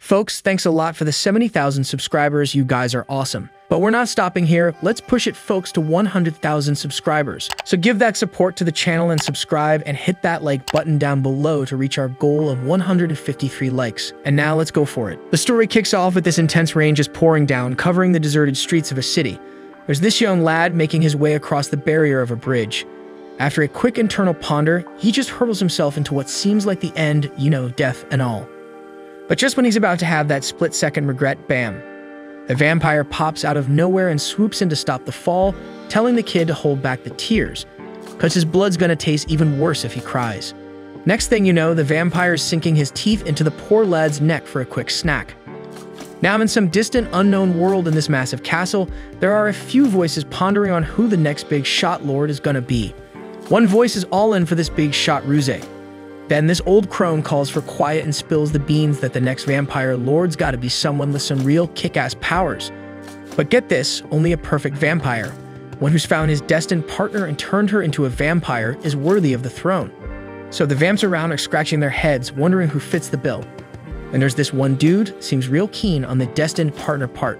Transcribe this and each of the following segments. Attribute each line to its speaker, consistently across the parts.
Speaker 1: Folks, thanks a lot for the 70,000 subscribers. You guys are awesome. But we're not stopping here. Let's push it, folks, to 100,000 subscribers. So give that support to the channel and subscribe and hit that like button down below to reach our goal of 153 likes. And now let's go for it. The story kicks off with this intense rain just pouring down, covering the deserted streets of a city. There's this young lad making his way across the barrier of a bridge. After a quick internal ponder, he just hurls himself into what seems like the end, death and all. But just when he's about to have that split-second regret, bam! The vampire pops out of nowhere and swoops in to stop the fall, telling the kid to hold back the tears, because his blood's gonna taste even worse if he cries. Next thing you know, the vampire's sinking his teeth into the poor lad's neck for a quick snack. Now in some distant, unknown world in this massive castle, there are a few voices pondering on who the next big shot lord is gonna be. One voice is all in for this big shot ruse. Then this old crone calls for quiet and spills the beans that the next vampire lord's gotta be someone with some real kick-ass powers. But get this, only a perfect vampire, one who's found his destined partner and turned her into a vampire, is worthy of the throne. So the vamps around are scratching their heads, wondering who fits the bill. And there's this one dude, seems real keen on the destined partner part.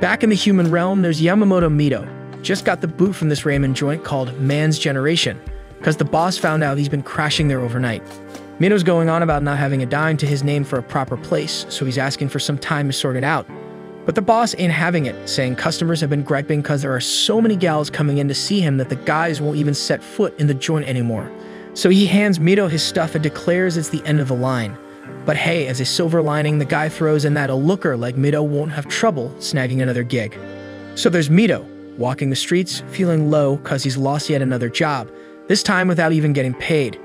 Speaker 1: Back in the human realm, there's Yamamoto Mito. Just got the boot from this ramen joint called Man's Generation, because the boss found out he's been crashing there overnight. Mito's going on about not having a dime to his name for a proper place, so he's asking for some time to sort it out. But the boss ain't having it, saying customers have been griping because there are so many gals coming in to see him that the guys won't even set foot in the joint anymore. So he hands Mito his stuff and declares it's the end of the line. But hey, as a silver lining, the guy throws in that a looker like Mito won't have trouble snagging another gig. So there's Mito, walking the streets, feeling low because he's lost yet another job, this time without even getting paid.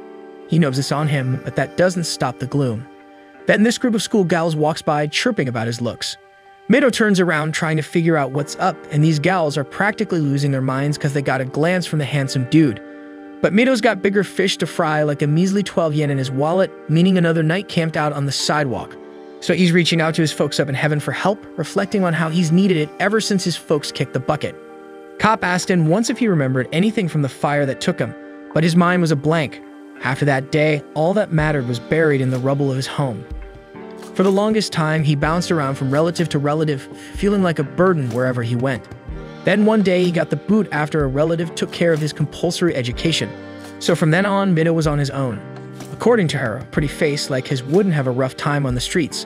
Speaker 1: He knows it's on him, but that doesn't stop the gloom. Then this group of school gals walks by, chirping about his looks. Mito turns around trying to figure out what's up, and these gals are practically losing their minds because they got a glance from the handsome dude. But Mito's got bigger fish to fry, like a measly 12 yen in his wallet, meaning another night camped out on the sidewalk. So he's reaching out to his folks up in heaven for help, reflecting on how he's needed it ever since his folks kicked the bucket. Cop asked him once if he remembered anything from the fire that took him, but his mind was a blank. After that day, all that mattered was buried in the rubble of his home. For the longest time, he bounced around from relative to relative, feeling like a burden wherever he went. Then one day, he got the boot after a relative took care of his compulsory education. So from then on, Mito was on his own. According to her, a pretty face like his wouldn't have a rough time on the streets.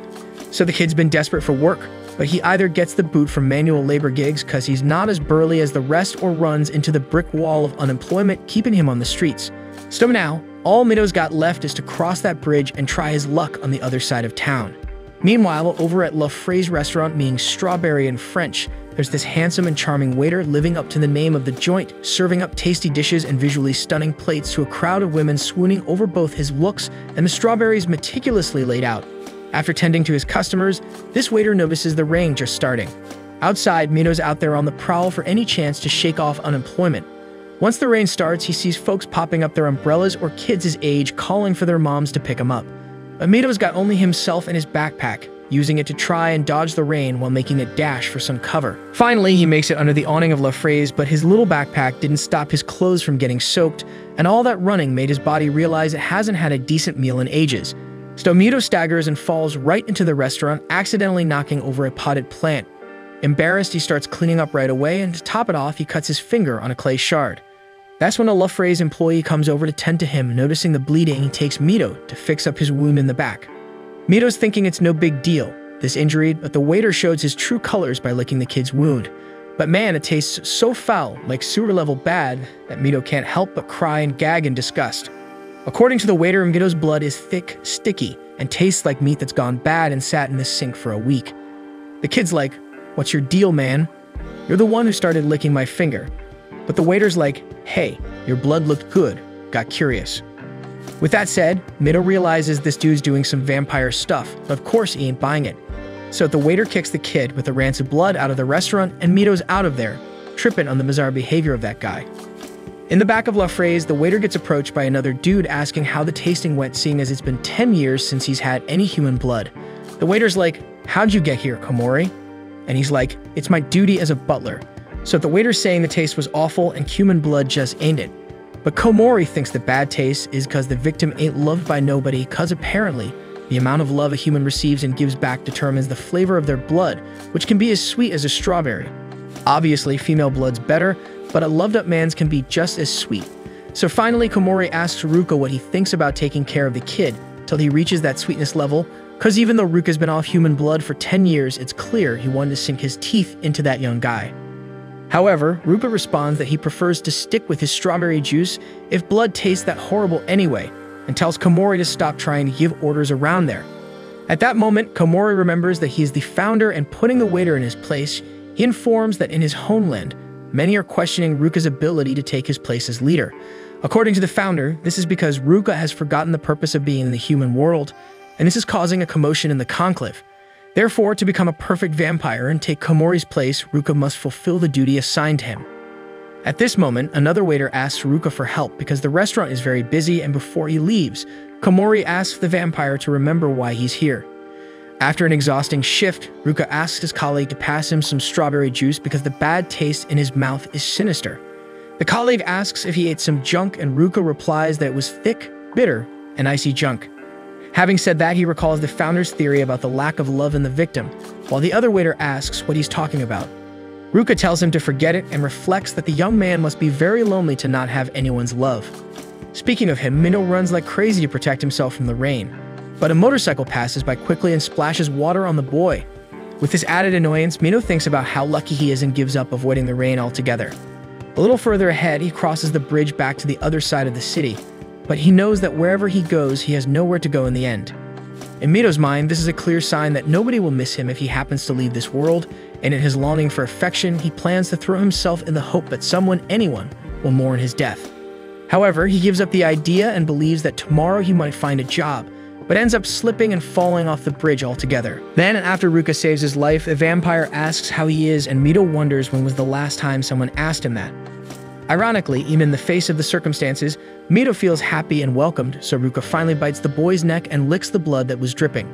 Speaker 1: So the kid's been desperate for work, but he either gets the boot from manual labor gigs because he's not as burly as the rest or runs into the brick wall of unemployment keeping him on the streets. So now, all Mito's got left is to cross that bridge and try his luck on the other side of town. Meanwhile, over at La Fray's restaurant, meaning Strawberry in French, there's this handsome and charming waiter living up to the name of the joint, serving up tasty dishes and visually stunning plates to a crowd of women swooning over both his looks and the strawberries meticulously laid out. After tending to his customers, this waiter notices the rain just starting. Outside, Mito's out there on the prowl for any chance to shake off unemployment. Once the rain starts, he sees folks popping up their umbrellas or kids his age calling for their moms to pick him up. But Mito's got only himself and his backpack, using it to try and dodge the rain while making a dash for some cover. Finally, he makes it under the awning of La Fray's, but his little backpack didn't stop his clothes from getting soaked, and all that running made his body realize it hasn't had a decent meal in ages. So Mito staggers and falls right into the restaurant, accidentally knocking over a potted plant. Embarrassed, he starts cleaning up right away, and to top it off, he cuts his finger on a clay shard. That's when a La Fray's employee comes over to tend to him. Noticing the bleeding, he takes Mito to fix up his wound in the back. Mito's thinking it's no big deal, this injury, but the waiter shows his true colors by licking the kid's wound. But man, it tastes so foul, like sewer-level bad, that Mito can't help but cry and gag in disgust. According to the waiter, Mito's blood is thick, sticky, and tastes like meat that's gone bad and sat in the sink for a week. The kid's like, "What's your deal, man? You're the one who started licking my finger." But the waiter's like, "Hey, your blood looked good. Got curious." With that said, Mito realizes this dude's doing some vampire stuff, but of course he ain't buying it. So the waiter kicks the kid with the rancid blood out of the restaurant, and Mito's out of there, tripping on the bizarre behavior of that guy. In the back of La Fray's, the waiter gets approached by another dude asking how the tasting went, seeing as it's been 10 years since he's had any human blood. The waiter's like, "How'd you get here, Komori?" And he's like, "It's my duty as a butler." So the waiter's saying the taste was awful and human blood just ain't it. But Komori thinks the bad taste is because the victim ain't loved by nobody, cause apparently The amount of love a human receives and gives back determines the flavor of their blood, which can be as sweet as a strawberry. Obviously, female blood's better, but a loved-up man's can be just as sweet. So finally, Komori asks Ruka what he thinks about taking care of the kid, till he reaches that sweetness level, cause even though Ruka's been off human blood for 10 years, it's clear he wanted to sink his teeth into that young guy. However, Ruka responds that he prefers to stick with his strawberry juice if blood tastes that horrible anyway, and tells Komori to stop trying to give orders around there. At that moment, Komori remembers that he is the founder, and putting the waiter in his place, he informs that in his homeland, many are questioning Ruka's ability to take his place as leader. According to the founder, this is because Ruka has forgotten the purpose of being in the human world, and this is causing a commotion in the conclave. Therefore, to become a perfect vampire and take Komori's place, Ruka must fulfill the duty assigned to him. At this moment, another waiter asks Ruka for help because the restaurant is very busy, and before he leaves, Komori asks the vampire to remember why he's here. After an exhausting shift, Ruka asks his colleague to pass him some strawberry juice because the bad taste in his mouth is sinister. The colleague asks if he ate some junk, and Ruka replies that it was thick, bitter, and icy junk. Having said that, he recalls the founder's theory about the lack of love in the victim, while the other waiter asks what he's talking about. Ruka tells him to forget it and reflects that the young man must be very lonely to not have anyone's love. Speaking of him, Minnow runs like crazy to protect himself from the rain, but a motorcycle passes by quickly and splashes water on the boy. With this added annoyance, Minnow thinks about how lucky he is and gives up avoiding the rain altogether. A little further ahead, he crosses the bridge back to the other side of the city, but he knows that wherever he goes, he has nowhere to go in the end. In Minnow's mind, this is a clear sign that nobody will miss him if he happens to leave this world, and in his longing for affection, he plans to throw himself in the hope that someone, anyone, will mourn his death. However, he gives up the idea and believes that tomorrow he might find a job, but ends up slipping and falling off the bridge altogether. Then, after Ruka saves his life, a vampire asks how he is, and Mito wonders when was the last time someone asked him that. Ironically, even in the face of the circumstances, Mito feels happy and welcomed, so Ruka finally bites the boy's neck and licks the blood that was dripping.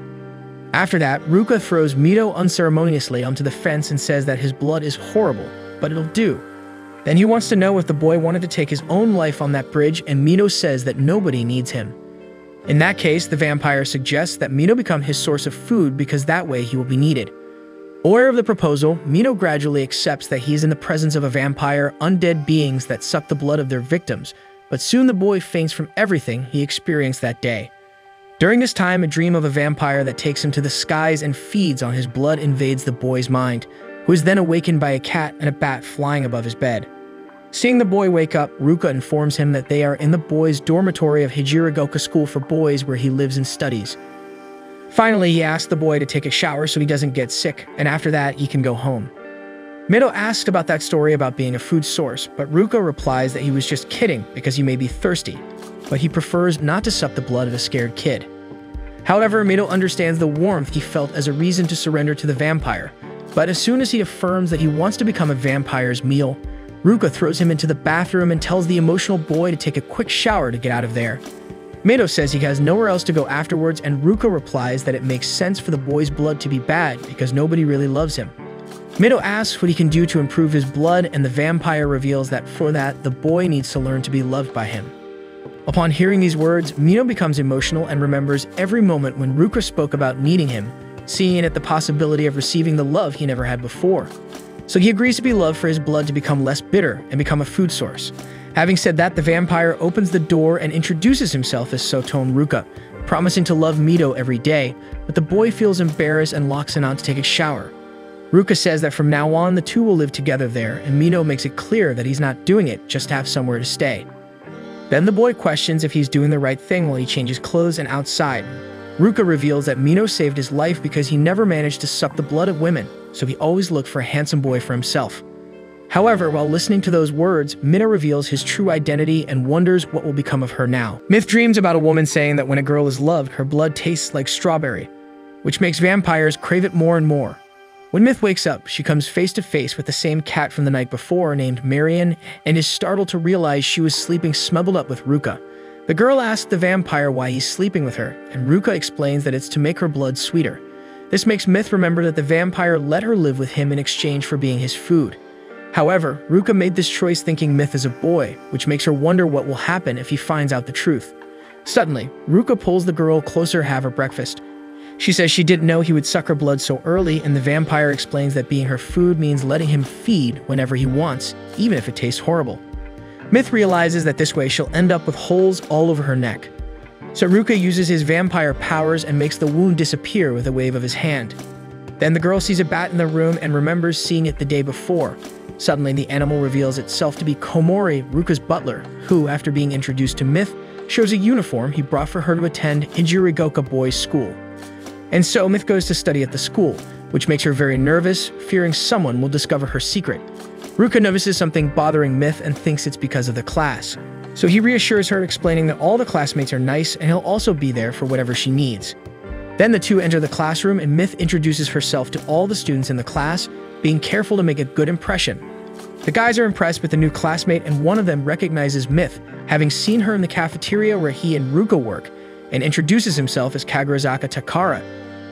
Speaker 1: After that, Ruka throws Mito unceremoniously onto the fence and says that his blood is horrible, but it'll do. Then he wants to know if the boy wanted to take his own life on that bridge, and Mito says that nobody needs him. In that case, the vampire suggests that Mito become his source of food because that way he will be needed. Aware of the proposal, Mito gradually accepts that he is in the presence of a vampire, undead beings that suck the blood of their victims, but soon the boy faints from everything he experienced that day. During this time, a dream of a vampire that takes him to the skies and feeds on his blood invades the boy's mind, who is then awakened by a cat and a bat flying above his bed. Seeing the boy wake up, Ruka informs him that they are in the boy's dormitory of Hijiragoka School for Boys where he lives and studies. Finally, he asks the boy to take a shower so he doesn't get sick, and after that, he can go home. Mito asks about that story about being a food source, but Ruka replies that he was just kidding because he may be thirsty, but he prefers not to suck the blood of a scared kid. However, Mito understands the warmth he felt as a reason to surrender to the vampire, but as soon as he affirms that he wants to become a vampire's meal, Ruka throws him into the bathroom and tells the emotional boy to take a quick shower to get out of there. Mito says he has nowhere else to go afterwards, and Ruka replies that it makes sense for the boy's blood to be bad because nobody really loves him. Mito asks what he can do to improve his blood, and the vampire reveals that for that, the boy needs to learn to be loved by him. Upon hearing these words, Mito becomes emotional and remembers every moment when Ruka spoke about needing him, seeing it the possibility of receiving the love he never had before. So he agrees to be loved for his blood to become less bitter and become a food source. Having said that, the vampire opens the door and introduces himself as Sotone Ruka, promising to love Mito every day, but the boy feels embarrassed and locks him out to take a shower. Ruka says that from now on, the two will live together there, and Mito makes it clear that he's not doing it just to have somewhere to stay. Then the boy questions if he's doing the right thing while he changes clothes and outside. Ruka reveals that Mito saved his life because he never managed to suck the blood of women, so he always looked for a handsome boy for himself. However, while listening to those words, Mito reveals his true identity and wonders what will become of her now. Myth dreams about a woman saying that when a girl is loved, her blood tastes like strawberry, which makes vampires crave it more and more. When Myth wakes up, she comes face to face with the same cat from the night before named Marion and is startled to realize she was sleeping smuggled up with Ruka. The girl asks the vampire why he's sleeping with her, and Ruka explains that it's to make her blood sweeter. This makes Myth remember that the vampire let her live with him in exchange for being his food. However, Ruka made this choice thinking Myth is a boy, which makes her wonder what will happen if he finds out the truth. Suddenly, Ruka pulls the girl closer to have her breakfast. She says she didn't know he would suck her blood so early, and the vampire explains that being her food means letting him feed whenever he wants, even if it tastes horrible. Myth realizes that this way she'll end up with holes all over her neck. So Ruka uses his vampire powers and makes the wound disappear with a wave of his hand. Then the girl sees a bat in the room and remembers seeing it the day before. Suddenly, the animal reveals itself to be Komori, Ruka's butler, who, after being introduced to Myth, shows a uniform he brought for her to attend Ijirigoka Boys' School. And so Myth goes to study at the school, which makes her very nervous, fearing someone will discover her secret. Ruka notices something bothering Myth and thinks it's because of the class. So he reassures her, explaining that all the classmates are nice and he'll also be there for whatever she needs. Then the two enter the classroom and Myth introduces herself to all the students in the class, being careful to make a good impression. The guys are impressed with the new classmate, and one of them recognizes Myth, having seen her in the cafeteria where he and Ruka work, and introduces himself as Kagurazaka Takara.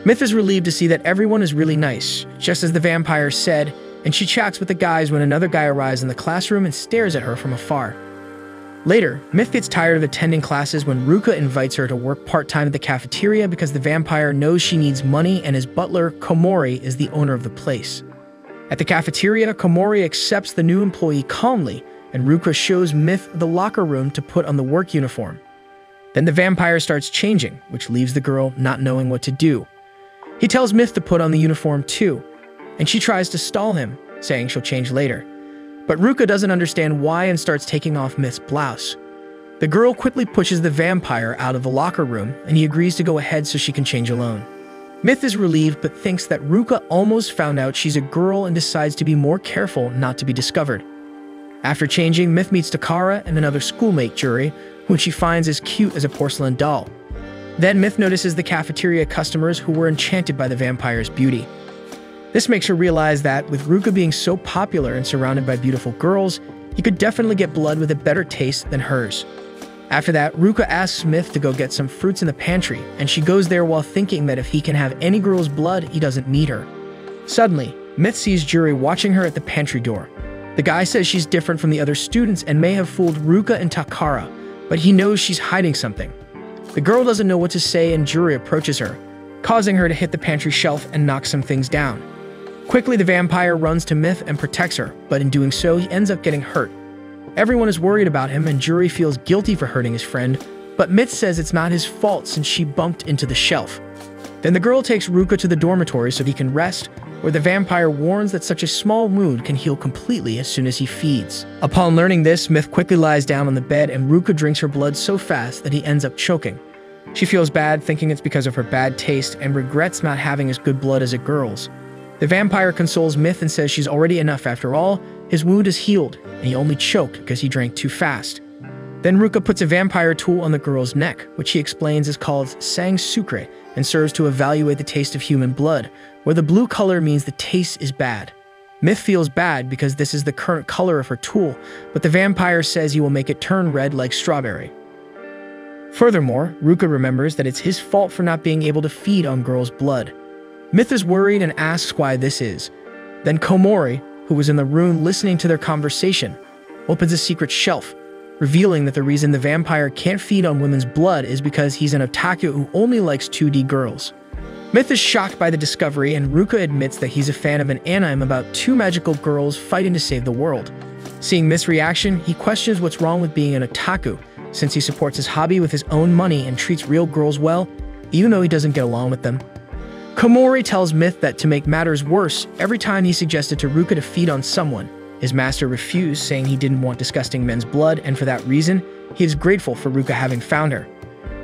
Speaker 1: Myth is relieved to see that everyone is really nice, just as the vampire said, and she chats with the guys when another guy arrives in the classroom and stares at her from afar. Later, Myth gets tired of attending classes when Ruka invites her to work part-time at the cafeteria because the vampire knows she needs money and his butler, Komori, is the owner of the place. At the cafeteria, Komori accepts the new employee calmly, and Ruka shows Myth the locker room to put on the work uniform. Then the vampire starts changing, which leaves the girl not knowing what to do. He tells Myth to put on the uniform too, and she tries to stall him, saying she'll change later. But Ruka doesn't understand why and starts taking off Myth's blouse. The girl quickly pushes the vampire out of the locker room, and he agrees to go ahead so she can change alone. Myth is relieved but thinks that Ruka almost found out she's a girl and decides to be more careful not to be discovered. After changing, Myth meets Takara and another schoolmate, Juri, whom she finds as cute as a porcelain doll. Then Myth notices the cafeteria customers who were enchanted by the vampire's beauty. This makes her realize that, with Ruka being so popular and surrounded by beautiful girls, he could definitely get blood with a better taste than hers. After that, Ruka asks Myth to go get some fruits in the pantry, and she goes there while thinking that if he can have any girl's blood, he doesn't need her. Suddenly, Myth sees Juri watching her at the pantry door. The guy says she's different from the other students and may have fooled Ruka and Takara, but he knows she's hiding something. The girl doesn't know what to say and Juri approaches her, causing her to hit the pantry shelf and knock some things down. Quickly, the vampire runs to Myth and protects her, but in doing so, he ends up getting hurt. Everyone is worried about him and Juri feels guilty for hurting his friend, but Myth says it's not his fault since she bumped into the shelf. Then the girl takes Ruka to the dormitory so he can rest, where the vampire warns that such a small wound can heal completely as soon as he feeds. Upon learning this, Myth quickly lies down on the bed and Ruka drinks her blood so fast that he ends up choking. She feels bad, thinking it's because of her bad taste, and regrets not having as good blood as a girl's. The vampire consoles Myth and says she's already enough after all, his wound is healed, and he only choked because he drank too fast. Then Ruka puts a vampire tool on the girl's neck, which he explains is called sang sucre, and serves to evaluate the taste of human blood, where the blue color means the taste is bad. Myth feels bad because this is the current color of her tool, but the vampire says he will make it turn red like strawberry. Furthermore, Ruka remembers that it's his fault for not being able to feed on girls' blood. Myth is worried and asks why this is. Then Komori, who was in the room listening to their conversation, opens a secret shelf, revealing that the reason the vampire can't feed on women's blood is because he's an otaku who only likes 2D girls. Myth is shocked by the discovery, and Ruka admits that he's a fan of an anime about two magical girls fighting to save the world. Seeing Myth's reaction, he questions what's wrong with being an otaku, since he supports his hobby with his own money and treats real girls well, even though he doesn't get along with them. Komori tells Myth that to make matters worse, every time he suggested to Ruka to feed on someone, his master refused, saying he didn't want disgusting men's blood, and for that reason, he is grateful for Ruka having found her.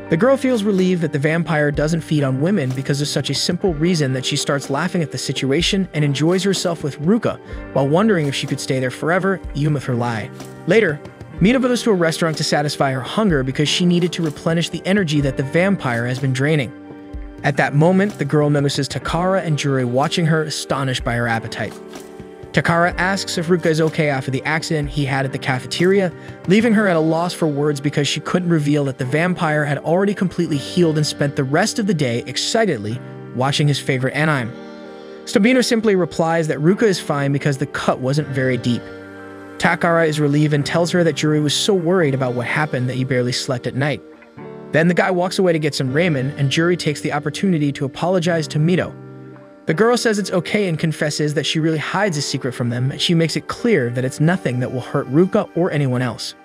Speaker 1: The girl feels relieved that the vampire doesn't feed on women because of such a simple reason that she starts laughing at the situation and enjoys herself with Ruka, while wondering if she could stay there forever, even with her lie. Later, Mina goes to a restaurant to satisfy her hunger because she needed to replenish the energy that the vampire has been draining. At that moment, the girl notices Takara and Juri watching her, astonished by her appetite. Takara asks if Ruka is okay after the accident he had at the cafeteria, leaving her at a loss for words because she couldn't reveal that the vampire had already completely healed and spent the rest of the day excitedly watching his favorite anime. Stabino simply replies that Ruka is fine because the cut wasn't very deep. Takara is relieved and tells her that Juri was so worried about what happened that he barely slept at night. Then the guy walks away to get some ramen, and Juri takes the opportunity to apologize to Mito. The girl says it's okay and confesses that she really hides a secret from them, and she makes it clear that it's nothing that will hurt Ruka or anyone else.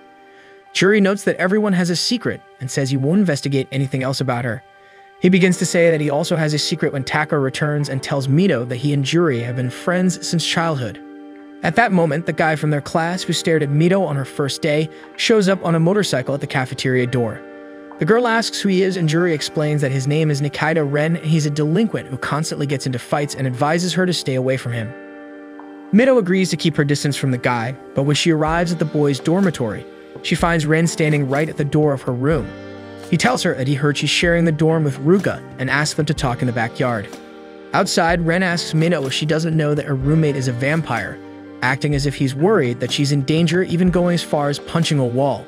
Speaker 1: Juri notes that everyone has a secret and says he won't investigate anything else about her. He begins to say that he also has a secret when Taka returns and tells Mito that he and Juri have been friends since childhood. At that moment, the guy from their class who stared at Mito on her first day shows up on a motorcycle at the cafeteria door. The girl asks who he is, and Juri explains that his name is Nikita Ren and he's a delinquent who constantly gets into fights and advises her to stay away from him. Mito agrees to keep her distance from the guy, but when she arrives at the boys' dormitory, she finds Ren standing right at the door of her room. He tells her that he heard she's sharing the dorm with Ruka and asks them to talk in the backyard. Outside, Ren asks Mito if she doesn't know that her roommate is a vampire, acting as if he's worried that she's in danger, even going as far as punching a wall.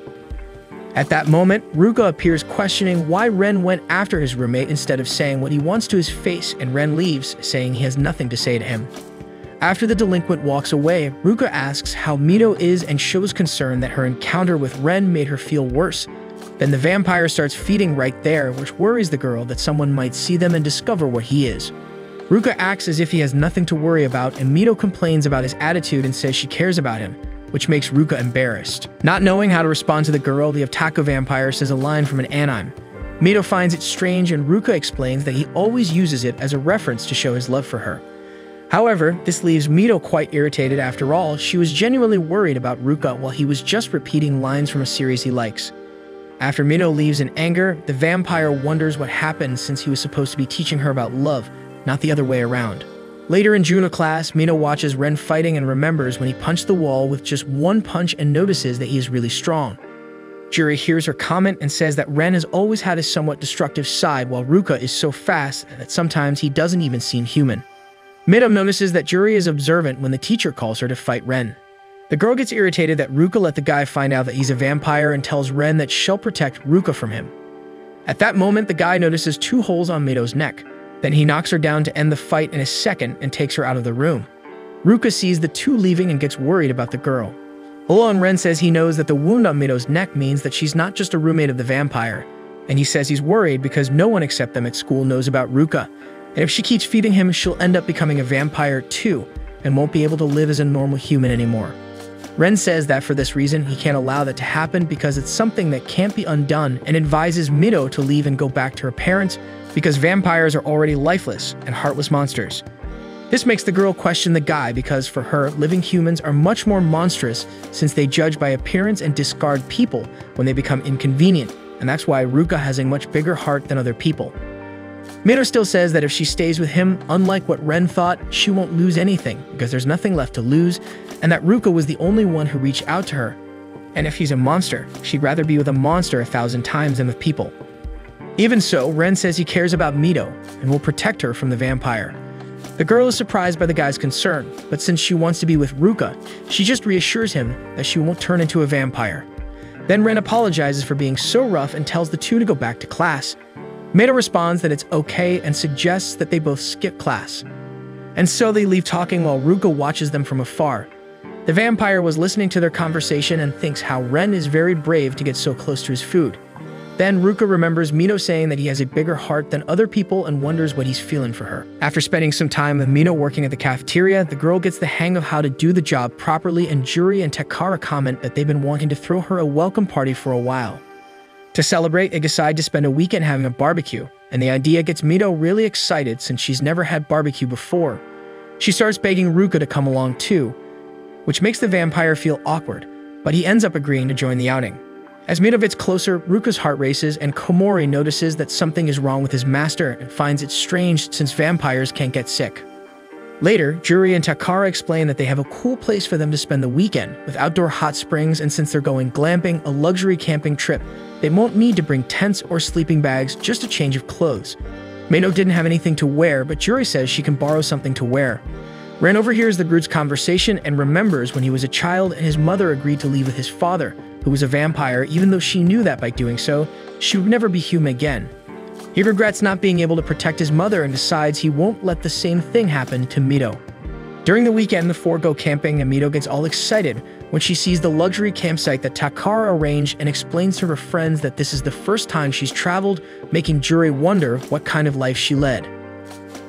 Speaker 1: At that moment, Ruka appears questioning why Ren went after his roommate instead of saying what he wants to his face, and Ren leaves, saying he has nothing to say to him. After the delinquent walks away, Ruka asks how Mito is and shows concern that her encounter with Ren made her feel worse. Then the vampire starts feeding right there, which worries the girl that someone might see them and discover what he is. Ruka acts as if he has nothing to worry about, and Mito complains about his attitude and says she cares about him, which makes Ruka embarrassed. Not knowing how to respond to the girl, the Otaka vampire says a line from an anime. Mito finds it strange, and Ruka explains that he always uses it as a reference to show his love for her. However, this leaves Mito quite irritated. After all, she was genuinely worried about Ruka while he was just repeating lines from a series he likes. After Mito leaves in anger, the vampire wonders what happened since he was supposed to be teaching her about love, not the other way around. Later in Juno class, Mito watches Ren fighting and remembers when he punched the wall with just one punch and notices that he is really strong. Juri hears her comment and says that Ren has always had a somewhat destructive side, while Ruka is so fast that sometimes he doesn't even seem human. Mito notices that Juri is observant when the teacher calls her to fight Ren. The girl gets irritated that Ruka let the guy find out that he's a vampire and tells Ren that she'll protect Ruka from him. At that moment, the guy notices 2 holes on Mito's neck. Then he knocks her down to end the fight in a second and takes her out of the room. Ruka sees the 2 leaving and gets worried about the girl. Alone, Ren says he knows that the wound on Mito's neck means that she's not just a roommate of the vampire, and he says he's worried because no one except them at school knows about Ruka, and if she keeps feeding him, she'll end up becoming a vampire too, and won't be able to live as a normal human anymore. Ren says that for this reason, he can't allow that to happen because it's something that can't be undone, and advises Mito to leave and go back to her parents because vampires are already lifeless and heartless monsters. This makes the girl question the guy because for her, living humans are much more monstrous since they judge by appearance and discard people when they become inconvenient, and that's why Ruka has a much bigger heart than other people. Mito still says that if she stays with him, unlike what Ren thought, she won't lose anything because there's nothing left to lose, and that Ruka was the only one who reached out to her. And if he's a monster, she'd rather be with a monster 1,000 times than with people. Even so, Ren says he cares about Mito and will protect her from the vampire. The girl is surprised by the guy's concern, but since she wants to be with Ruka, she just reassures him that she won't turn into a vampire. Then Ren apologizes for being so rough and tells the 2 to go back to class. Mito responds that it's okay and suggests that they both skip class. And so they leave talking while Ruka watches them from afar. The vampire was listening to their conversation and thinks how Ren is very brave to get so close to his food. Then Ruka remembers Mito saying that he has a bigger heart than other people and wonders what he's feeling for her. After spending some time with Mito working at the cafeteria, the girl gets the hang of how to do the job properly, and Juri and Takara comment that they've been wanting to throw her a welcome party for a while. To celebrate, they decide to spend a weekend having a barbecue, and the idea gets Mito really excited since she's never had barbecue before. She starts begging Ruka to come along too, which makes the vampire feel awkward, but he ends up agreeing to join the outing. As Mito gets closer, Ruka's heart races, and Komori notices that something is wrong with his master and finds it strange since vampires can't get sick. Later, Juri and Takara explain that they have a cool place for them to spend the weekend, with outdoor hot springs, and since they're going glamping, a luxury camping trip, they won't need to bring tents or sleeping bags, just a change of clothes. Mito didn't have anything to wear, but Juri says she can borrow something to wear. Ren overhears the group's conversation and remembers when he was a child and his mother agreed to leave with his father, who was a vampire, even though she knew that by doing so, she would never be human again. He regrets not being able to protect his mother and decides he won't let the same thing happen to Mito. During the weekend, the four go camping and Mito gets all excited when she sees the luxury campsite that Takara arranged and explains to her friends that this is the first time she's traveled, making Juri wonder what kind of life she led.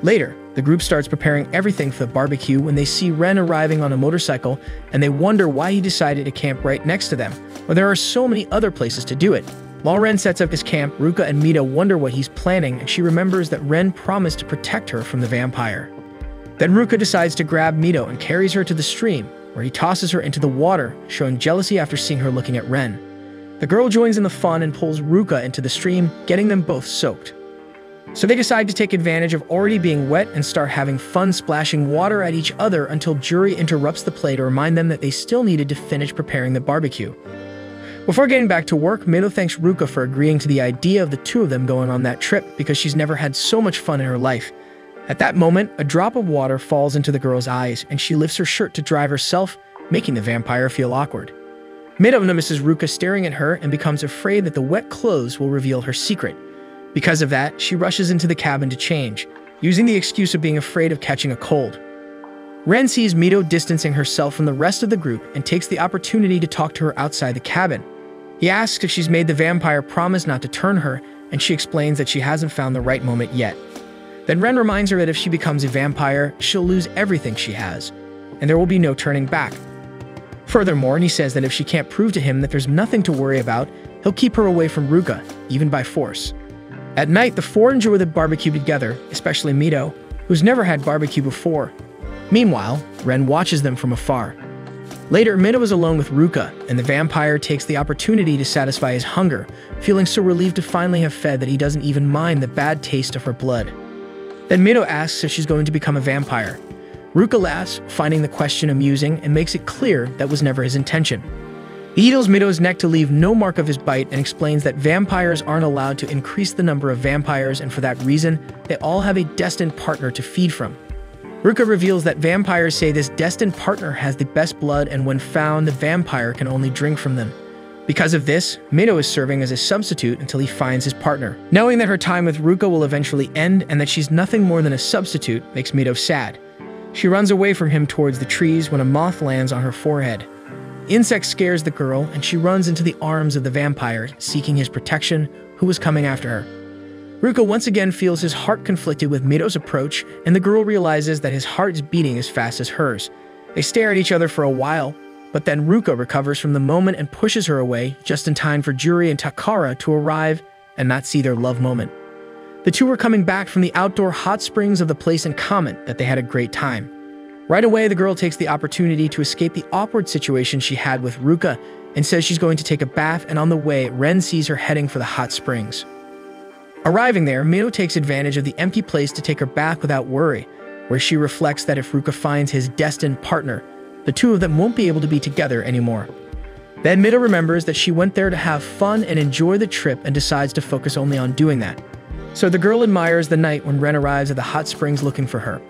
Speaker 1: Later, the group starts preparing everything for the barbecue when they see Ren arriving on a motorcycle, and they wonder why he decided to camp right next to them, when there are so many other places to do it. While Ren sets up his camp, Ruka and Mito wonder what he's planning, and she remembers that Ren promised to protect her from the vampire. Then Ruka decides to grab Mito and carries her to the stream, where he tosses her into the water, showing jealousy after seeing her looking at Ren. The girl joins in the fun and pulls Ruka into the stream, getting them both soaked. So they decide to take advantage of already being wet and start having fun splashing water at each other until Juri interrupts the play to remind them that they still needed to finish preparing the barbecue. Before getting back to work, Mito thanks Ruka for agreeing to the idea of the two of them going on that trip because she's never had so much fun in her life. At that moment, a drop of water falls into the girl's eyes and she lifts her shirt to dry herself, making the vampire feel awkward. Mito notices Ruka staring at her and becomes afraid that the wet clothes will reveal her secret. Because of that, she rushes into the cabin to change, using the excuse of being afraid of catching a cold. Ren sees Mito distancing herself from the rest of the group and takes the opportunity to talk to her outside the cabin. He asks if she's made the vampire promise not to turn her, and she explains that she hasn't found the right moment yet. Then Ren reminds her that if she becomes a vampire, she'll lose everything she has, and there will be no turning back. Furthermore, he says that if she can't prove to him that there's nothing to worry about, he'll keep her away from Ruka, even by force. At night, the four enjoy the barbecue together, especially Mito, who's never had barbecue before. Meanwhile, Ren watches them from afar. Later, Mito is alone with Ruka, and the vampire takes the opportunity to satisfy his hunger, feeling so relieved to finally have fed that he doesn't even mind the bad taste of her blood. Then Mito asks if she's going to become a vampire. Ruka laughs, finding the question amusing, and makes it clear that was never his intention. He heals Mito's neck to leave no mark of his bite and explains that vampires aren't allowed to increase the number of vampires, and for that reason, they all have a destined partner to feed from. Ruka reveals that vampires say this destined partner has the best blood, and when found, the vampire can only drink from them. Because of this, Mito is serving as a substitute until he finds his partner. Knowing that her time with Ruka will eventually end and that she's nothing more than a substitute makes Mito sad. She runs away from him towards the trees when a moth lands on her forehead. The insect scares the girl, and she runs into the arms of the vampire, seeking his protection, who was coming after her. Ruka once again feels his heart conflicted with Mito's approach, and the girl realizes that his heart is beating as fast as hers. They stare at each other for a while, but then Ruka recovers from the moment and pushes her away, just in time for Juri and Takara to arrive and not see their love moment. The two are coming back from the outdoor hot springs of the place and comment that they had a great time. Right away, the girl takes the opportunity to escape the awkward situation she had with Ruka and says she's going to take a bath, and on the way, Ren sees her heading for the hot springs. Arriving there, Mito takes advantage of the empty place to take her bath without worry, where she reflects that if Ruka finds his destined partner, the two of them won't be able to be together anymore. Then Mito remembers that she went there to have fun and enjoy the trip and decides to focus only on doing that. So the girl admires the night when Ren arrives at the hot springs looking for her.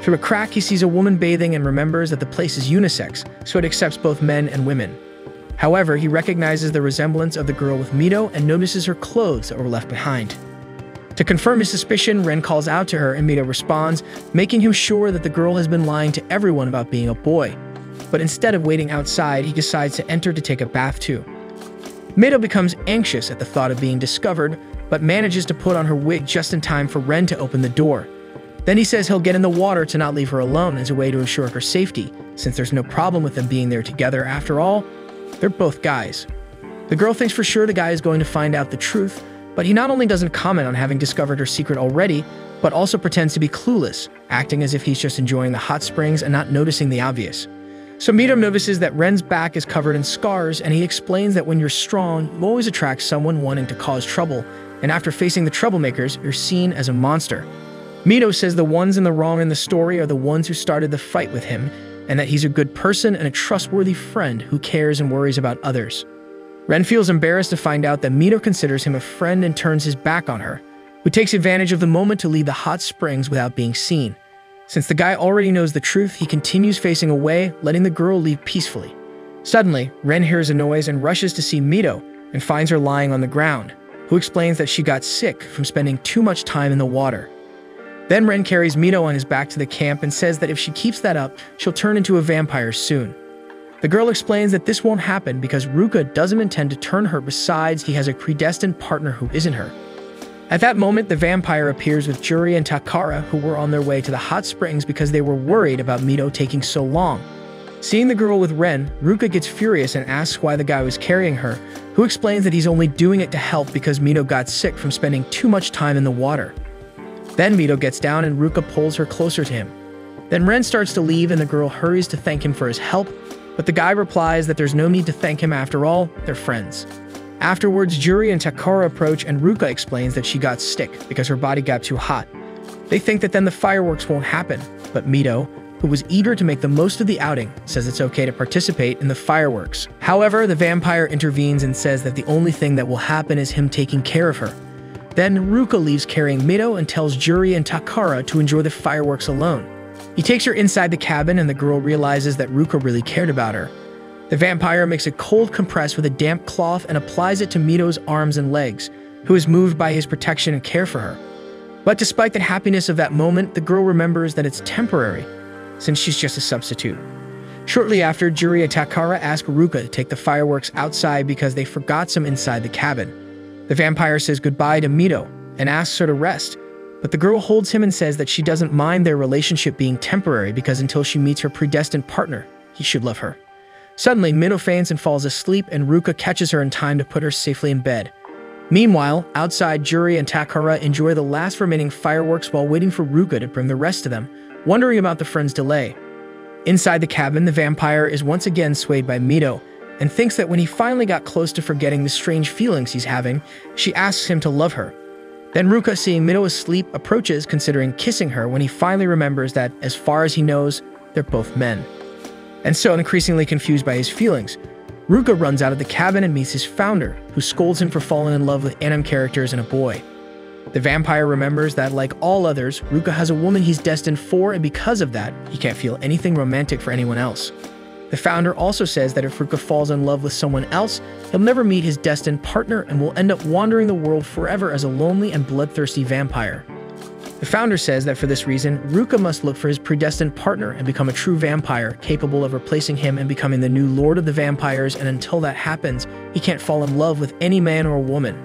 Speaker 1: Through a crack, he sees a woman bathing and remembers that the place is unisex, so it accepts both men and women. However, he recognizes the resemblance of the girl with Mito and notices her clothes that were left behind. To confirm his suspicion, Ren calls out to her and Mito responds, making him sure that the girl has been lying to everyone about being a boy. But instead of waiting outside, he decides to enter to take a bath too. Mito becomes anxious at the thought of being discovered, but manages to put on her wig just in time for Ren to open the door. Then he says he'll get in the water to not leave her alone as a way to ensure her safety, since there's no problem with them being there together. After all, they're both guys. The girl thinks for sure the guy is going to find out the truth, but he not only doesn't comment on having discovered her secret already, but also pretends to be clueless, acting as if he's just enjoying the hot springs and not noticing the obvious. So Mito notices that Ren's back is covered in scars, and he explains that when you're strong, you always attract someone wanting to cause trouble, and after facing the troublemakers, you're seen as a monster. Mito says the ones in the wrong in the story are the ones who started the fight with him, and that he's a good person and a trustworthy friend who cares and worries about others. Ren feels embarrassed to find out that Mito considers him a friend and turns his back on her, who takes advantage of the moment to leave the hot springs without being seen. Since the guy already knows the truth, he continues facing away, letting the girl leave peacefully. Suddenly, Ren hears a noise and rushes to see Mito and finds her lying on the ground, who explains that she got sick from spending too much time in the water. Then Ren carries Mito on his back to the camp and says that if she keeps that up, she'll turn into a vampire soon. The girl explains that this won't happen because Ruka doesn't intend to turn her, besides he has a predestined partner who isn't her. At that moment, the vampire appears with Juri and Takara, who were on their way to the hot springs because they were worried about Mito taking so long. Seeing the girl with Ren, Ruka gets furious and asks why the guy was carrying her, who explains that he's only doing it to help because Mito got sick from spending too much time in the water. Then Mito gets down and Ruka pulls her closer to him. Then Ren starts to leave and the girl hurries to thank him for his help, but the guy replies that there's no need to thank him, after all, they're friends. Afterwards, Juri and Takara approach and Ruka explains that she got sick because her body got too hot. They think that then the fireworks won't happen, but Mito, who was eager to make the most of the outing, says it's okay to participate in the fireworks. However, the vampire intervenes and says that the only thing that will happen is him taking care of her. Then Ruka leaves carrying Mito and tells Juri and Takara to enjoy the fireworks alone. He takes her inside the cabin and the girl realizes that Ruka really cared about her. The vampire makes a cold compress with a damp cloth and applies it to Mito's arms and legs, who is moved by his protection and care for her. But despite the happiness of that moment, the girl remembers that it's temporary, since she's just a substitute. Shortly after, Juri and Takara ask Ruka to take the fireworks outside because they forgot some inside the cabin. The vampire says goodbye to Mito and asks her to rest, but the girl holds him and says that she doesn't mind their relationship being temporary because until she meets her predestined partner, he should love her. Suddenly, Mito faints and falls asleep, and Ruka catches her in time to put her safely in bed. Meanwhile, outside, Juri and Takara enjoy the last remaining fireworks while waiting for Ruka to bring the rest to them, wondering about the friend's delay. Inside the cabin, the vampire is once again swayed by Mito, and thinks that when he finally got close to forgetting the strange feelings he's having, she asks him to love her. Then Ruka, seeing Mito asleep, approaches, considering kissing her when he finally remembers that, as far as he knows, they're both men. And so, increasingly confused by his feelings, Ruka runs out of the cabin and meets his founder, who scolds him for falling in love with anime characters and a boy. The vampire remembers that, like all others, Ruka has a woman he's destined for, and because of that, he can't feel anything romantic for anyone else. The founder also says that if Ruka falls in love with someone else, he'll never meet his destined partner and will end up wandering the world forever as a lonely and bloodthirsty vampire. The founder says that for this reason, Ruka must look for his predestined partner and become a true vampire, capable of replacing him and becoming the new lord of the vampires, and until that happens, he can't fall in love with any man or woman.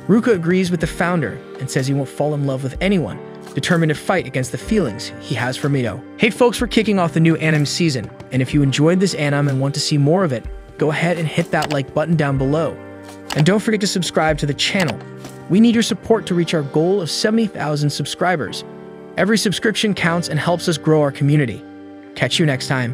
Speaker 1: Ruka agrees with the founder and says he won't fall in love with anyone, determined to fight against the feelings he has for Mito. Hey folks, we're kicking off the new anime season, and if you enjoyed this anime and want to see more of it, go ahead and hit that like button down below. And don't forget to subscribe to the channel. We need your support to reach our goal of 70,000 subscribers. Every subscription counts and helps us grow our community. Catch you next time.